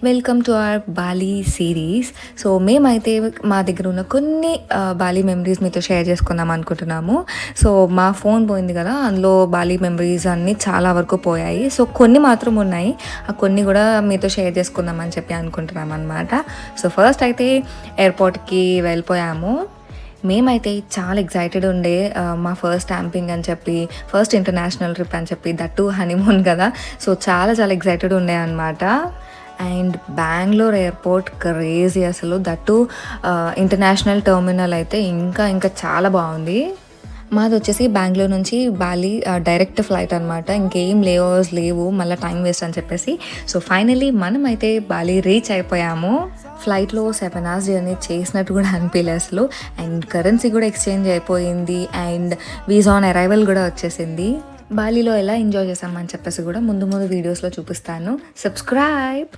Welcome to our బాలీ series. So మేమైతే మా దగ్గర ఉన్న కొన్ని బాలీ మెమరీస్ మీతో షేర్ చేసుకుందాం అనుకుంటున్నాము. సో మా ఫోన్ పోయింది కదా, అందులో బాలీ మెమరీస్ అన్నీ చాలా వరకు పోయాయి. సో కొన్ని మాత్రం ఉన్నాయి, ఆ కొన్ని కూడా మీతో షేర్ చేసుకుందాం అని చెప్పి అనుకుంటున్నాం అనమాట. సో ఫస్ట్ అయితే ఎయిర్పోర్ట్కి వెళ్ళిపోయాము. మేమైతే చాలా ఎగ్జైటెడ్ ఉండే, మా ఫస్ట్ క్యాంపింగ్ అని చెప్పి, ఫస్ట్ ఇంటర్నేషనల్ ట్రిప్ అని చెప్పి, దట్టు హనీమూన్ కదా. సో చాలా చాలా ఎగ్జైటెడ్ ఉండే అనమాట. అండ్ బెంగళూరు ఎయిర్పోర్ట్ క్రేజీ అసలు, దట్టు ఇంటర్నేషనల్ టెర్మినల్ అయితే ఇంకా ఇంకా చాలా బాగుంది. మాది వచ్చేసి బెంగళూరు నుంచి బాలి డైరెక్ట్ ఫ్లైట్ అనమాట, ఇంకేం లేవర్స్ లేవు, మళ్ళీ టైం వేస్ట్ అని చెప్పేసి. సో ఫైనలీ మనం అయితే బాలి రీచ్ అయిపోయాము. ఫ్లైట్లో 7 hours జర్నీ చేసినట్టు కూడా అనిపించలేదు అసలు. అండ్ కరెన్సీ కూడా ఎక్స్చేంజ్ అయిపోయింది, అండ్ వీసా ఆన్ అరైవల్ కూడా వచ్చేసింది. బాలీలో ఎలా ఎంజాయ్ చేసామని చెప్పేసి కూడా ముందు ముందు వీడియోస్లో చూపిస్తాను. సబ్స్క్రైబ్.